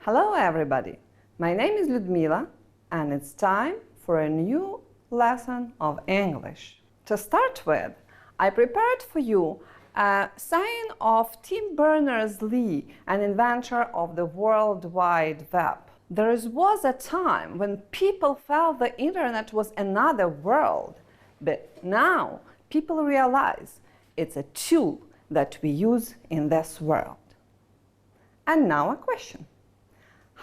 Hello everybody, my name is Ludmila and it's time for a new lesson of English. To start with, I prepared for you a saying of Tim Berners-Lee, an inventor of the World Wide Web. There was a time when people felt the internet was another world, but now people realize it's a tool that we use in this world. And now a question.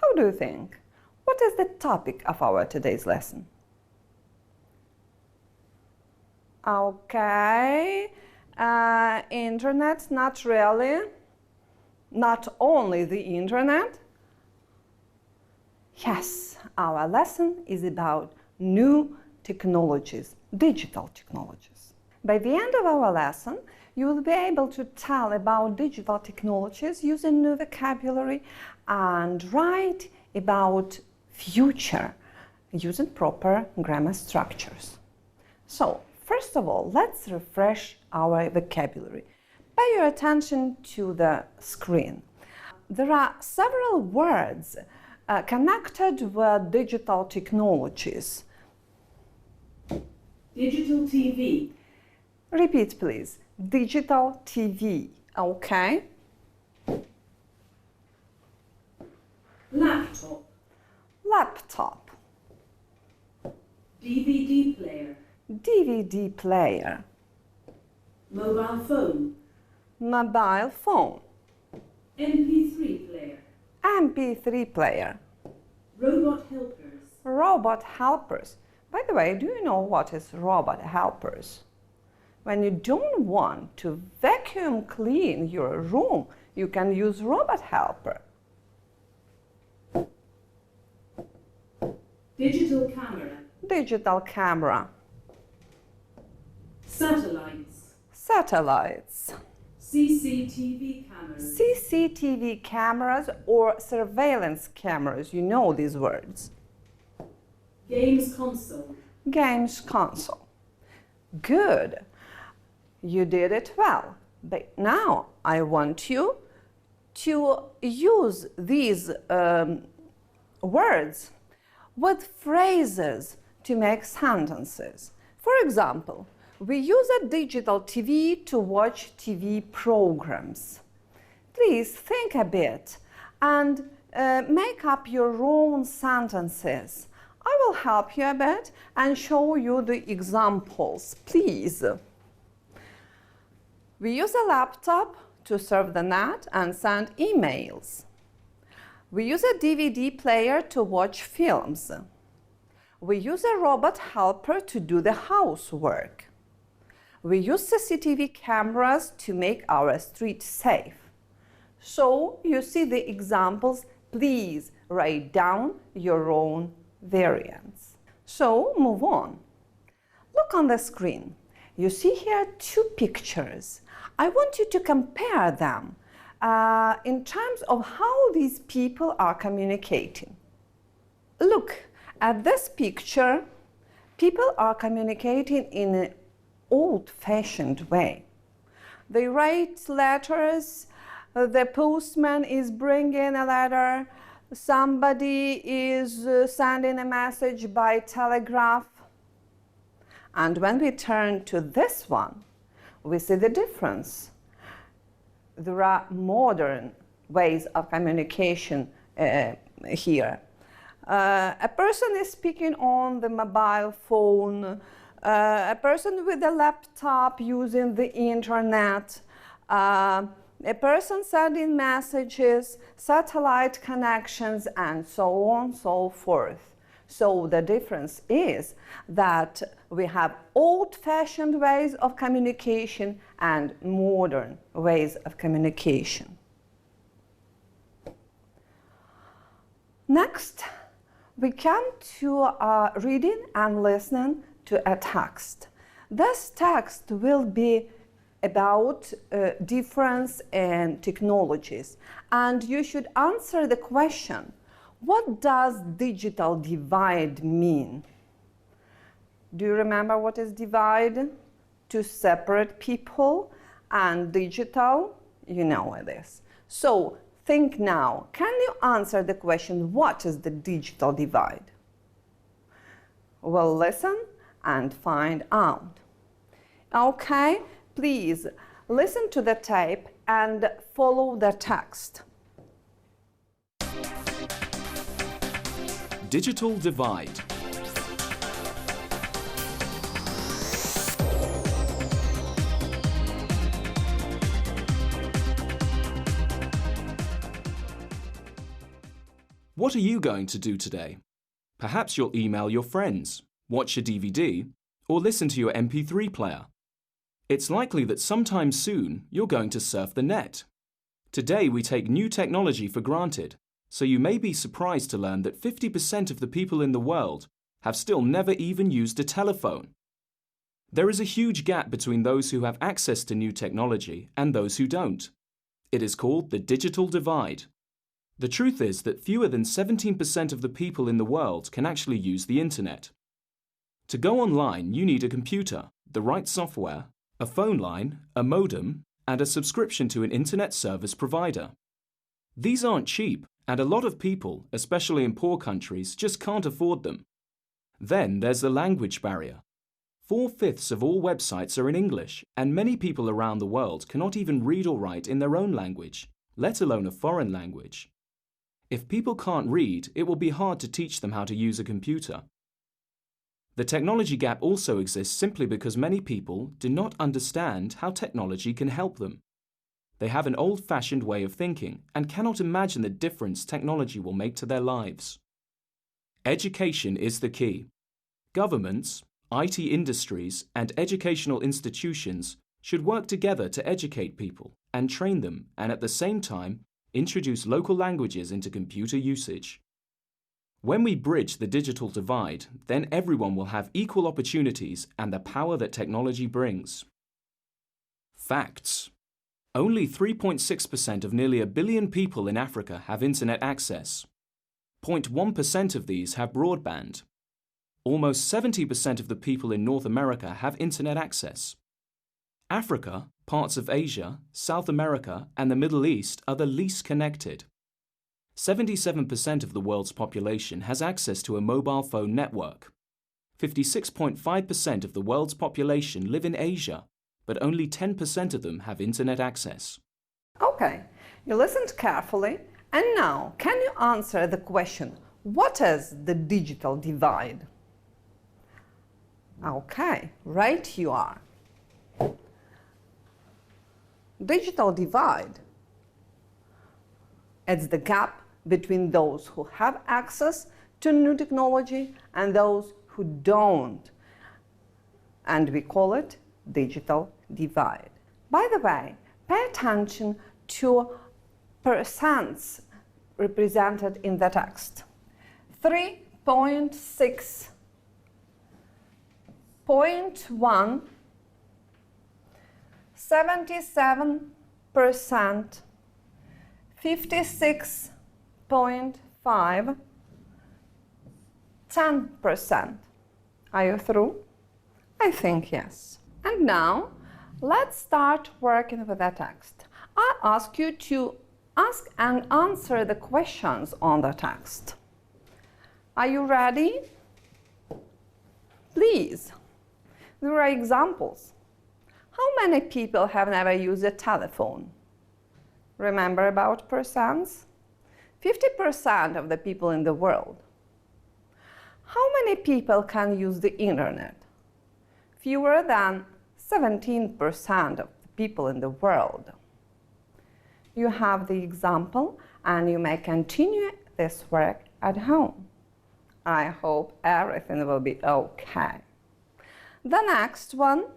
How do you think? What is the topic of our today's lesson? Okay, internet, not really. Not only the internet. Yes, our lesson is about new technologies, digital technologies. By the end of our lesson, you will be able to tell about digital technologies using new vocabulary and write about future using proper grammar structures. So, first of all, let's refresh our vocabulary. Pay your attention to the screen. There are several words connected with digital technologies. Digital TV. Repeat, please. Digital TV. Okay. Laptop. Laptop. DVD player. DVD player. Mobile phone. Mobile phone. MP3 player. MP3 player. Robot helpers. Robot helpers. By the way, do you know what is robot helpers? When you don't want to vacuum clean your room, you can use robot helper. Digital camera. Digital camera. Satellites. Satellites. CCTV cameras. CCTV cameras or surveillance cameras, you know these words. Games console. Games console. Good. You did it well. But now I want you to use these words with phrases to make sentences. For example, we use a digital TV to watch TV programs. Please think a bit and make up your own sentences. I will help you a bit and show you the examples, please. We use a laptop to surf the net and send emails. We use a DVD player to watch films. We use a robot helper to do the housework. We use CCTV cameras to make our street safe. So you see the examples. Please write down your own variants. So move on. Look on the screen. You see here two pictures. I want you to compare them in terms of how these people are communicating. Look at this picture. People are communicating in an old-fashioned way. They write letters. The postman is bringing a letter. Somebody is sending a message by telegraph. And when we turn to this one, we see the difference. There are modern ways of communication here. A person is speaking on the mobile phone, a person with a laptop using the internet, a person sending messages, satellite connections, and so on and so forth. So the difference is that we have old-fashioned ways of communication and modern ways of communication. Next, we come to reading and listening to a text. This text will be about difference in technologies, and you should answer the question, what does digital divide mean? Do you remember what is divide? To separate people, and digital, you know this. So Think now. Can you answer the question, what is the digital divide? Well, listen and find out. Okay, please listen to the tape and follow the text. Digital divide. What are you going to do today? Perhaps you'll email your friends, watch a DVD, or listen to your MP3 player. It's likely that sometime soon you're going to surf the net. Today we take new technology for granted, so you may be surprised to learn that 50% of the people in the world have still never even used a telephone. There is a huge gap between those who have access to new technology and those who don't. It is called the digital divide. The truth is that fewer than 17% of the people in the world can actually use the internet. To go online, you need a computer, the right software, a phone line, a modem, and a subscription to an internet service provider. These aren't cheap, and a lot of people, especially in poor countries, just can't afford them. Then there's the language barrier. 4/5 of all websites are in English, and many people around the world cannot even read or write in their own language, let alone a foreign language. If people can't read, it will be hard to teach them how to use a computer. The technology gap also exists simply because many people do not understand how technology can help them. They have an old-fashioned way of thinking and cannot imagine the difference technology will make to their lives. Education is the key. Governments, IT industries, and educational institutions should work together to educate people and train them, and at the same time, introduce local languages into computer usage. When we bridge the digital divide, then everyone will have equal opportunities and the power that technology brings. Facts. Only 3.6% of nearly 1 billion people in Africa have internet access. 0.1% of these have broadband. Almost 70% of the people in North America have internet access. Africa, parts of Asia, South America, and the Middle East are the least connected. 77% of the world's population has access to a mobile phone network. 56.5% of the world's population live in Asia, but only 10% of them have internet access. Okay, you listened carefully, and now can you answer the question, what is the digital divide? Okay, right you are. Digital divide. It's the gap between those who have access to new technology and those who don't. And we call it digital divide. By the way, pay attention to percents represented in the text. 3.6, 0.1, 77%, 56.5, 10%. Are you through? I think yes. And now, let's start working with the text. I ask you to ask and answer the questions on the text. Are you ready? Please. There are examples. How many people have never used a telephone? Remember about percents? 50% of the people in the world. How many people can use the internet? Fewer than 17% of the people in the world. You have the example, and you may continue this work at home. I hope everything will be okay. The next one,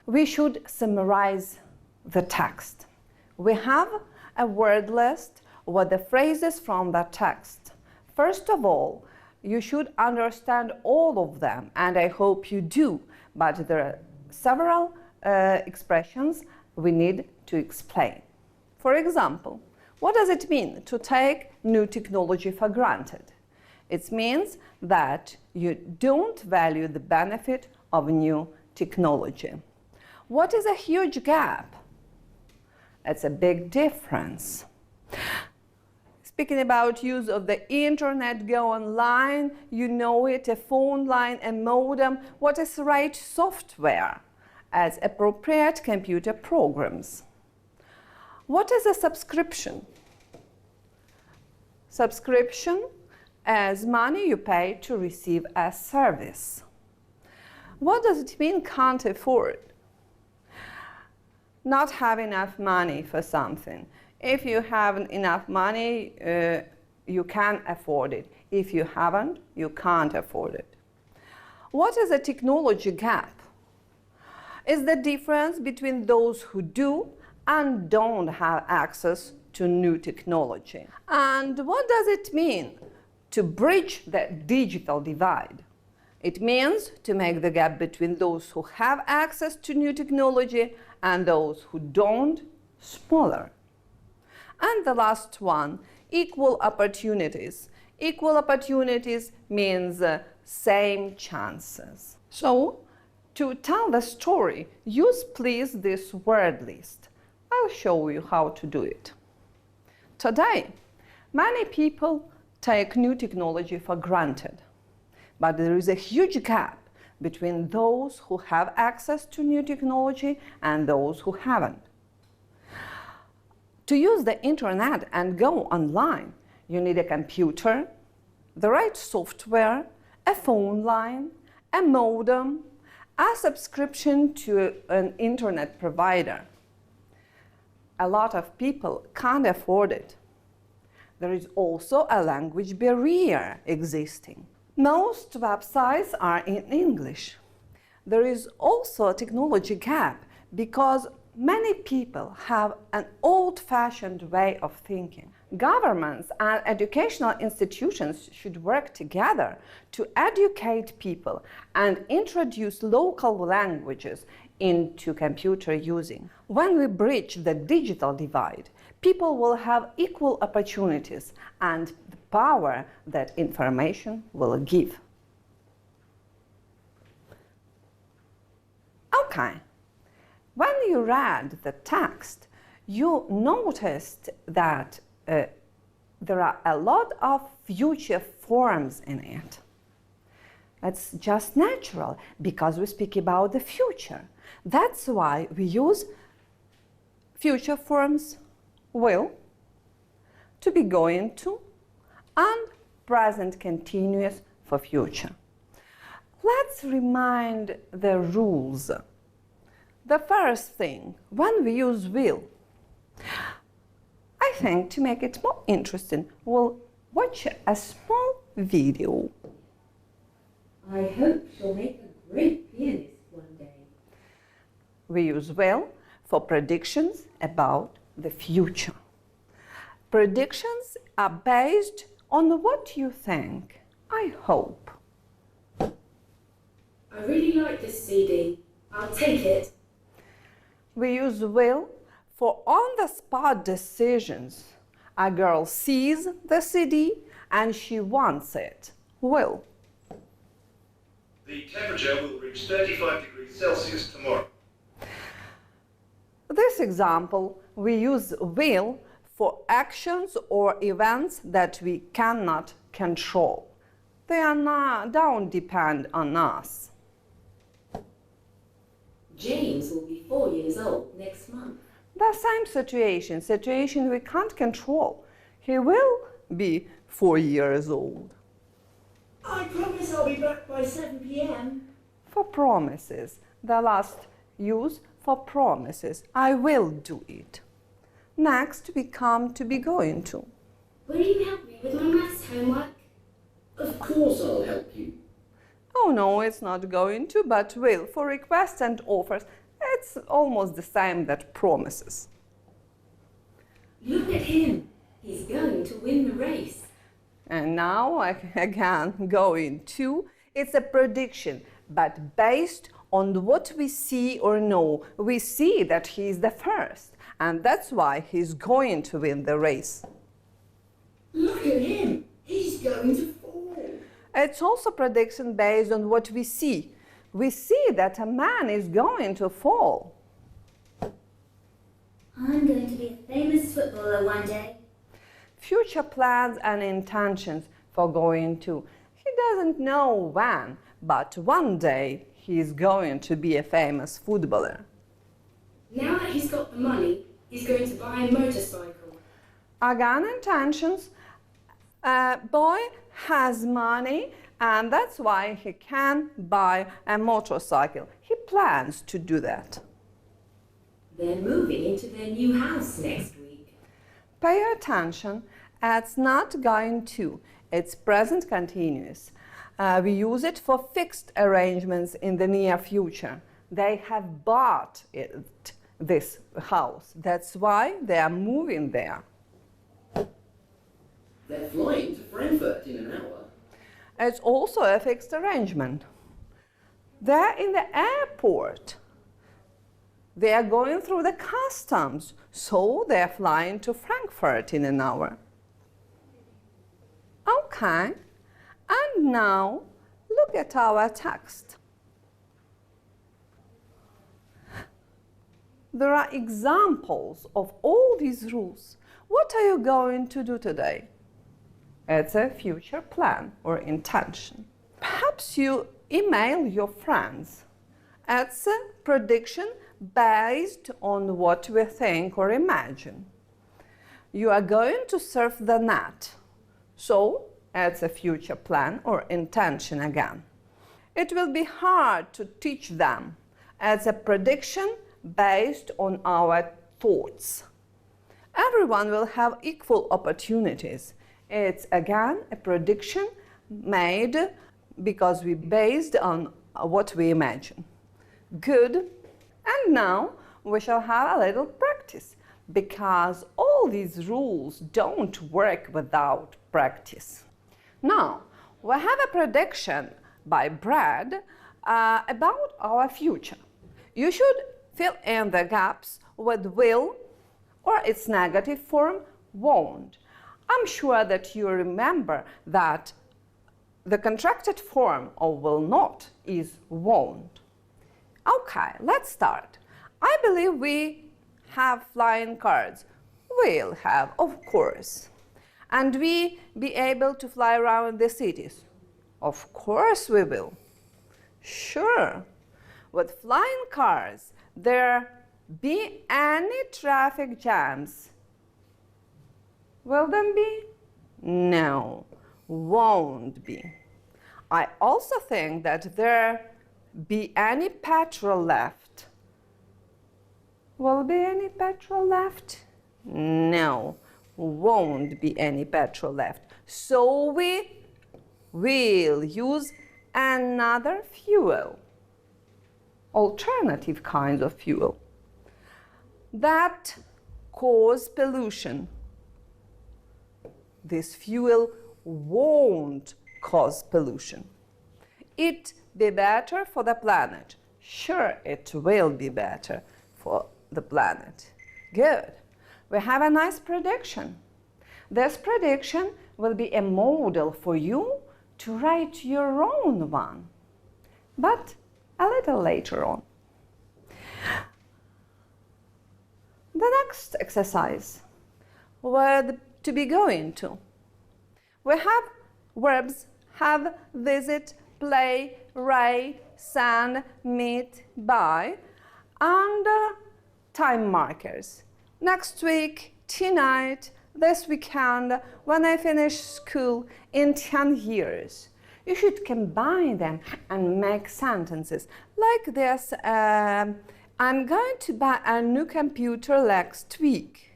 we should summarize the text. We have a word list with the phrases from the text. First of all, you should understand all of them, and I hope you do, but there are several expressions we need to explain. For example, what does it mean to take new technology for granted? It means that you don't value the benefit of new technology. What is a huge gap? It's a big difference. Speaking about use of the internet, go online, you know it, a phone line, a modem, what is the right software as appropriate computer programs. What is a subscription? Subscription as money you pay to receive a service. What does it mean can't afford? Not have enough money for something. If you have enough money, you can afford it. If you haven't, you can't afford it. What is a technology gap? It's the difference between those who do and don't have access to new technology. And what does it mean to bridge the digital divide? It means to make the gap between those who have access to new technology and those who don't smaller. And the last one, equal opportunities. Equal opportunities means same chances. So, to tell the story, use please this word list. I'll show you how to do it. Today, many people take new technology for granted, but there is a huge gap between those who have access to new technology and those who haven't. To use the internet and go online, you need a computer, the right software, a phone line, a modem, a subscription to an internet provider. A lot of people can't afford it. There is also a language barrier existing. Most websites are in English. There is also a technology gap because many people have an old-fashioned way of thinking. Governments and educational institutions should work together to educate people and introduce local languages into computer using. When we bridge the digital divide, people will have equal opportunities and the power that information will give. Okay. When you read the text, you noticed that there are a lot of future forms in it. It's just natural because we speak about the future. That's why we use future forms will, to be going to, and present continuous for future. Let's remind the rules. The first thing, when we use will, I think to make it more interesting, we'll watch a small video. I hope she'll make a great pianist one day. We use will for predictions about the future. Predictions are based on what you think. I hope. I really like this CD. I'll take it. We use will for on-the-spot decisions. A girl sees the CD and she wants it. Will. The temperature will reach 35 degrees Celsius tomorrow. This example, we use will for actions or events that we cannot control. They don't depend on us. James will be 4 years old next month. The same situation we can't control. He will be 4 years old. I promise I'll be back by 7 p.m. For promises, the last use for promises. I will do it. Next, we come to be going to. Will you help me with my maths homework? Of course I'll help you. Oh no, it's not going to, but will. For requests and offers, it's almost the same that promises. Look at him. He's going to win the race. And now, again, going to. It's a prediction, but based on what we see or know. We see that he's the first, and that's why he's going to win the race. Look at him. He's going to fall. It's also prediction based on what we see. We see that a man is going to fall. I'm going to be a famous footballer one day. future plans and intentions for going to. He doesn't know when, but one day he's going to be a famous footballer. Now that he's got the money, he's going to buy a motorcycle. Again, intentions. Boy has money, and that's why he can buy a motorcycle. He plans to do that. They're moving into their new house next week. Pay attention. It's not going to. It's present continuous. We use it for fixed arrangements in the near future. They have bought this house. That's why they are moving there. They're flying to Frankfurt in an hour. It's also a fixed arrangement. They're in the airport. They are going through the customs, so they're flying to Frankfurt in an hour. Okay, and now look at our text. There are examples of all these rules. What are you going to do today? It's a future plan or intention. Perhaps you email your friends. It's a prediction based on what we think or imagine. You are going to surf the net. So it's a future plan or intention again. It will be hard to teach them. It's a prediction based on our thoughts. Everyone will have equal opportunities. It's again a prediction made because we based on what we imagine. Good. And now we shall have a little practice, because all these rules don't work without practice. Now, we have a prediction by Brad about our future. You should fill in the gaps with will or its negative form, won't. I'm sure that you remember that the contracted form of will not is won't. Okay, let's start. I believe we have flying cars. We'll have, of course. And we be able to fly around the cities? Of course we will. Sure. With flying cars, there be any traffic jams? Will there be? No, won't be. I also think that there be any petrol left. Will be any petrol left? No, won't be any petrol left. So we will use another fuel, alternative kinds of fuel that cause pollution. This fuel won't cause pollution. It be better for the planet. Sure, it will be better for the planet. Good. We have a nice prediction. This prediction will be a model for you to write your own one, but a little later on. The next exercise where to be going to. We have verbs have, visit, play, write, send, meet, buy, and time markers. Next week, tonight, this weekend, when I finish school, in 10 years. You should combine them and make sentences like this. I'm going to buy a new computer next week.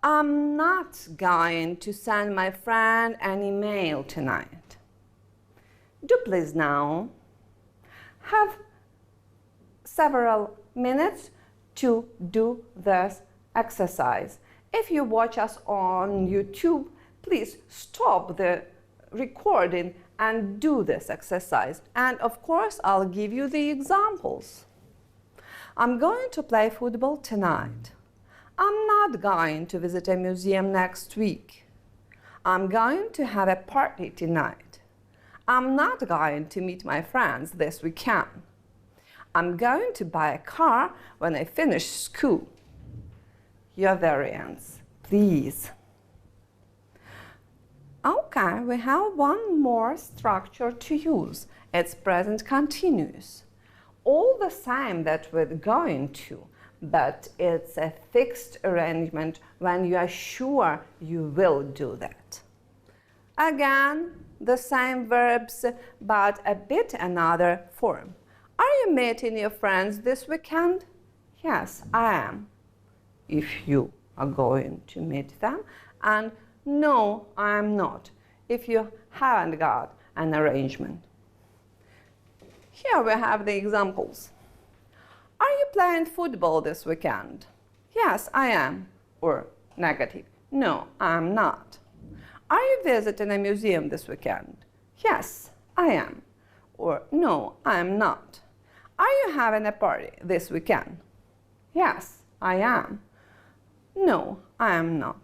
I'm not going to send my friend an email tonight. Do please now have several minutes to do this exercise. If you watch us on YouTube, please stop the recording and do this exercise. And of course, I'll give you the examples. I'm going to play football tonight. I'm not going to visit a museum next week. I'm going to have a party tonight. I'm not going to meet my friends this weekend. I'm going to buy a car when I finish school. Your variants, please. Okay, we have one more structure to use. It's present continuous. All the same that we're going to, but it's a fixed arrangement when you are sure you will do that. Again, the same verbs, but a bit another form. Are you meeting your friends this weekend? Yes, I am, if you are going to meet them. And no, I am not, if you haven't got an arrangement. Here we have the examples. Are you playing football this weekend? Yes, I am. Or negative. No, I'm not. Are you visiting a museum this weekend? Yes, I am. Or no, I am not. Are you having a party this weekend? Yes, I am. No, I am not.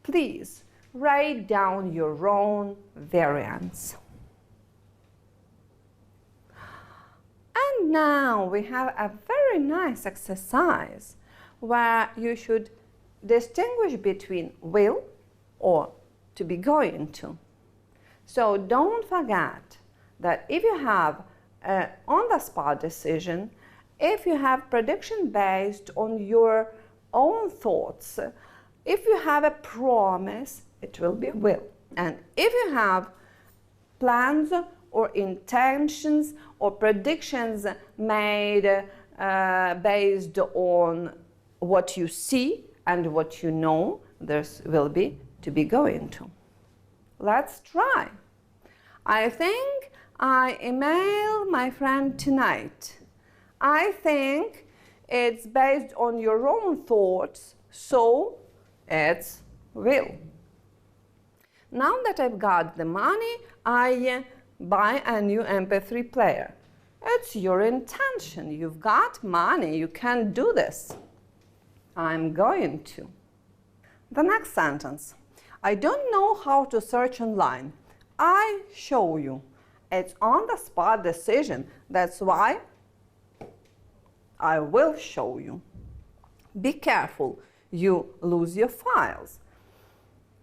Please write down your own variants. And now we have a very nice exercise where you should distinguish between will or to be going to. So don't forget that if you have an on-the-spot decision, if you have prediction based on your own thoughts, if you have a promise, it will be will. And if you have plans or intentions or predictions made based on what you see and what you know, this will be to be going to. Let's try. I think I email my friend tonight. I think it's based on your own thoughts, so it's will. Now that I've got the money, I buy a new MP3 player. It's your intention. You've got money. You can do this. I'm going to. The next sentence. I don't know how to search online. I show you. It's on-the-spot decision. That's why I will show you. Be careful. You lose your files.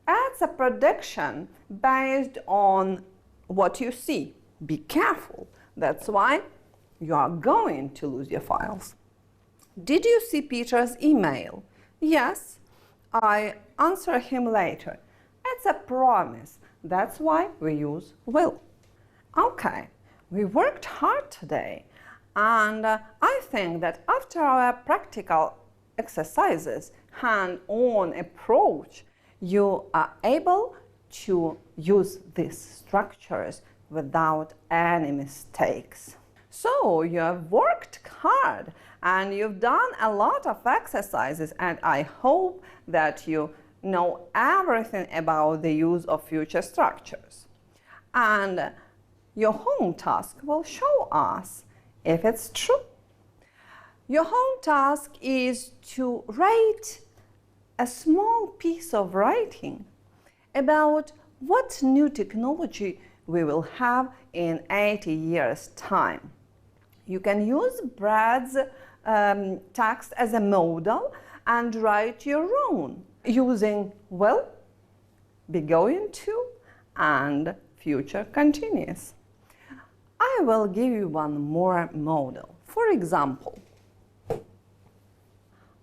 It's a prediction based on what you see. Be careful. That's why you are going to lose your files. Did you see Peter's email? Yes, I answer him later. It's a promise. That's why we use will. Okay, we worked hard today, and I think that after our practical exercises, hand-on approach, you are able to use these structures without any mistakes. So you have worked hard and you've done a lot of exercises, and I hope that you know everything about the use of future structures. And your home task will show us if it's true. Your home task is to write a small piece of writing about what new technology we will have in 80 years' time. You can use Brad's text as a model and write your own using will, be going to, and future continuous. I will give you one more model. For example,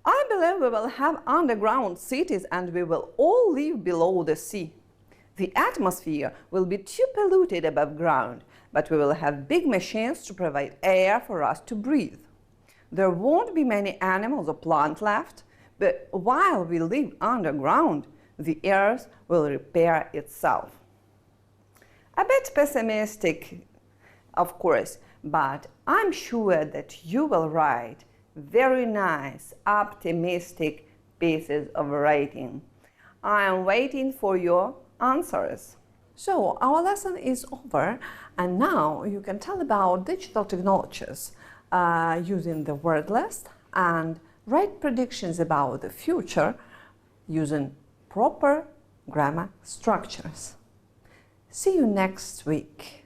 I believe we will have underground cities and we will all live below the sea. The atmosphere will be too polluted above ground, but we will have big machines to provide air for us to breathe. There won't be many animals or plants left, but while we live underground, the earth will repair itself. A bit pessimistic, of course, but I'm sure that you will write very nice, optimistic pieces of writing. I am waiting for your answers. So our lesson is over, and now you can tell about digital technologies using the word list and write predictions about the future using proper grammar structures. See you next week.